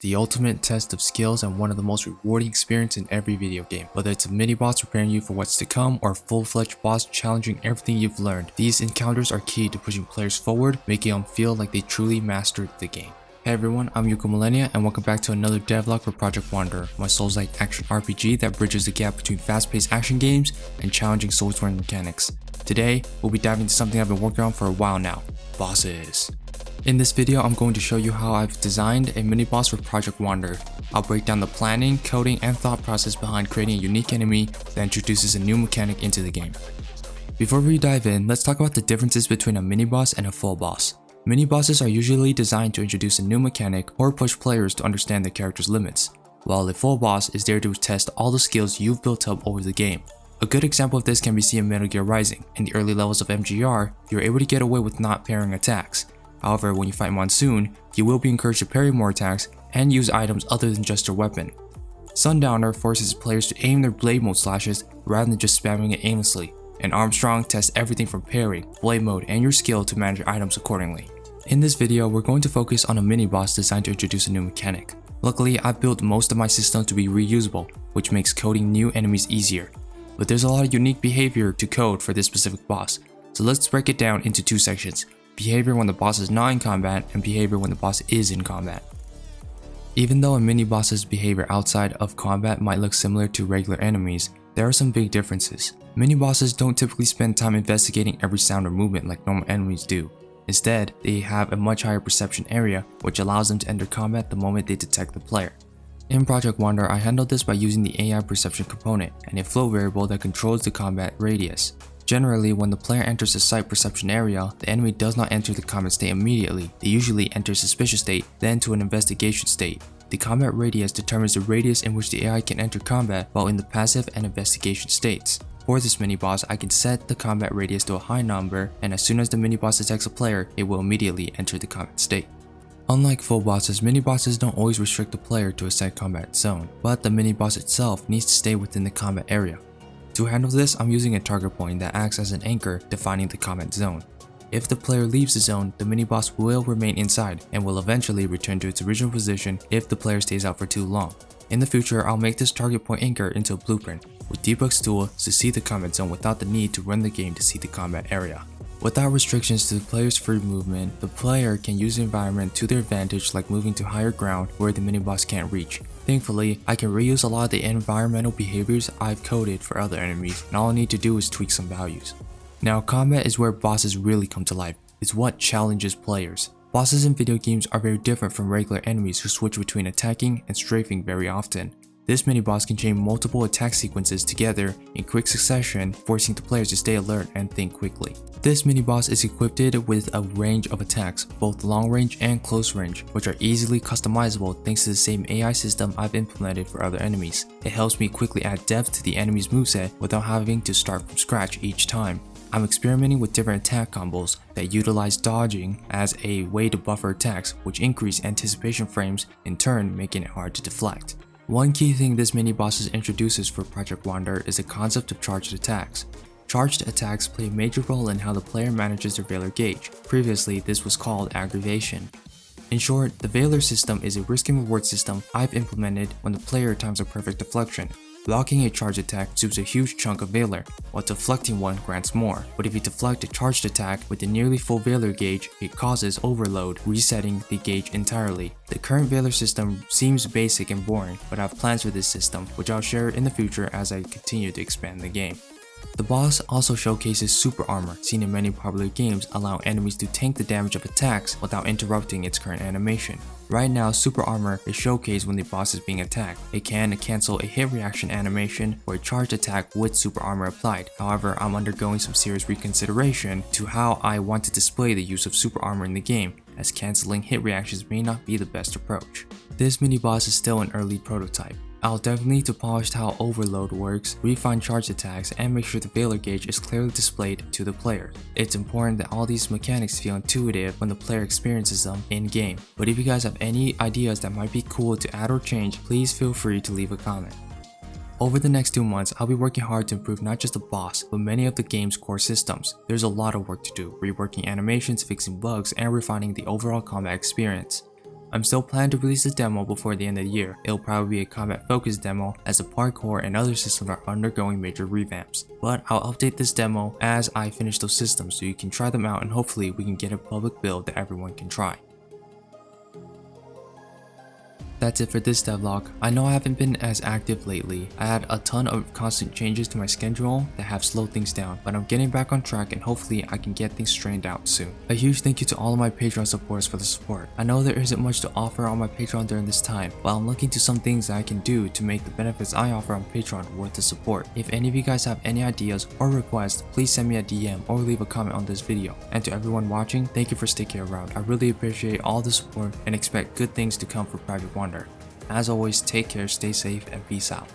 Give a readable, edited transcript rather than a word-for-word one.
the ultimate test of skills and one of the most rewarding experiences in every video game. Whether it's a mini-boss preparing you for what's to come or a full-fledged boss challenging everything you've learned, these encounters are key to pushing players forward, making them feel like they truly mastered the game. Hey everyone, I'm YuKo Millennia and welcome back to another devlog for Project Wanderer, my Souls-like action RPG that bridges the gap between fast-paced action games and challenging Soulsborne mechanics. Today, we'll be diving into something I've been working on for a while now, bosses. In this video, I'm going to show you how I've designed a mini-boss for Project Wanderer. I'll break down the planning, coding, and thought process behind creating a unique enemy that introduces a new mechanic into the game. Before we dive in, let's talk about the differences between a mini-boss and a full boss. Mini-bosses are usually designed to introduce a new mechanic or push players to understand their character's limits, while a full boss is there to test all the skills you've built up over the game. A good example of this can be seen in Metal Gear Rising. In the early levels of MGR, you're able to get away with not parrying attacks. However, when you fight Monsoon, you will be encouraged to parry more attacks and use items other than just your weapon. Sundowner forces players to aim their blade mode slashes rather than just spamming it aimlessly, and Armstrong tests everything from parry, blade mode, and your skill to manage your items accordingly. In this video, we're going to focus on a mini-boss designed to introduce a new mechanic. Luckily, I've built most of my system to be reusable, which makes coding new enemies easier. But there's a lot of unique behavior to code for this specific boss, so let's break it down into two sections. Behavior when the boss is not in combat, and behavior when the boss is in combat. Even though a mini-boss's behavior outside of combat might look similar to regular enemies, there are some big differences. Mini-bosses don't typically spend time investigating every sound or movement like normal enemies do. Instead, they have a much higher perception area, which allows them to enter combat the moment they detect the player. In Project Wanderer, I handled this by using the AI perception component and a float variable that controls the combat radius. Generally, when the player enters the sight perception area, the enemy does not enter the combat state immediately. They usually enter suspicious state, then to an investigation state. The combat radius determines the radius in which the AI can enter combat while in the passive and investigation states. For this mini-boss, I can set the combat radius to a high number, and as soon as the mini-boss detects a player, it will immediately enter the combat state. Unlike full bosses, mini-bosses don't always restrict the player to a set combat zone, but the mini-boss itself needs to stay within the combat area. To handle this, I'm using a target point that acts as an anchor defining the combat zone. If the player leaves the zone, the mini-boss will remain inside and will eventually return to its original position if the player stays out for too long. In the future, I'll make this target point anchor into a blueprint with debug's tool to see the combat zone without the need to run the game to see the combat area. Without restrictions to the player's free movement, the player can use the environment to their advantage, like moving to higher ground where the mini-boss can't reach. Thankfully, I can reuse a lot of the environmental behaviors I've coded for other enemies, and all I need to do is tweak some values. Now, combat is where bosses really come to life. It's what challenges players. Bosses in video games are very different from regular enemies who switch between attacking and strafing very often. This mini-boss can chain multiple attack sequences together in quick succession, forcing the players to stay alert and think quickly. This mini-boss is equipped with a range of attacks, both long range and close range, which are easily customizable thanks to the same AI system I've implemented for other enemies. It helps me quickly add depth to the enemy's moveset without having to start from scratch each time. I'm experimenting with different attack combos that utilize dodging as a way to buffer attacks, which increase anticipation frames, in turn making it hard to deflect. One key thing this mini-boss introduces for Project Wanderer is the concept of charged attacks. Charged attacks play a major role in how the player manages their Valor gauge. Previously, this was called aggravation. In short, the Valor system is a risk and reward system I've implemented when the player times a perfect deflection. Blocking a charged attack subs a huge chunk of Valor, while deflecting one grants more. But if you deflect a charged attack with a nearly full Valor gauge, it causes overload, resetting the gauge entirely. The current Valor system seems basic and boring, but I have plans for this system, which I'll share in the future as I continue to expand the game. The boss also showcases super armor, seen in many popular games, allowing enemies to tank the damage of attacks without interrupting its current animation. Right now, super armor is showcased when the boss is being attacked. It can cancel a hit reaction animation or a charged attack with super armor applied. However, I'm undergoing some serious reconsideration to how I want to display the use of super armor in the game, as canceling hit reactions may not be the best approach. This mini-boss is still an early prototype. I'll definitely need to polish how overload works, refine charge attacks, and make sure the Valor gauge is clearly displayed to the player. It's important that all these mechanics feel intuitive when the player experiences them in-game. But if you guys have any ideas that might be cool to add or change, please feel free to leave a comment. Over the next 2 months, I'll be working hard to improve not just the boss, but many of the game's core systems. There's a lot of work to do, reworking animations, fixing bugs, and refining the overall combat experience. I'm still planning to release a demo before the end of the year. It'll probably be a combat focused demo as the parkour and other systems are undergoing major revamps. But I'll update this demo as I finish those systems so you can try them out and hopefully we can get a public build that everyone can try. That's it for this devlog. I know I haven't been as active lately. I had a ton of constant changes to my schedule that have slowed things down, but I'm getting back on track and hopefully I can get things straightened out soon. A huge thank you to all of my Patreon supporters for the support. I know there isn't much to offer on my Patreon during this time, but I'm looking to some things that I can do to make the benefits I offer on Patreon worth the support. If any of you guys have any ideas or requests, please send me a DM or leave a comment on this video. And to everyone watching, thank you for sticking around. I really appreciate all the support and expect good things to come for Private Wonder. As always, take care, stay safe, and peace out.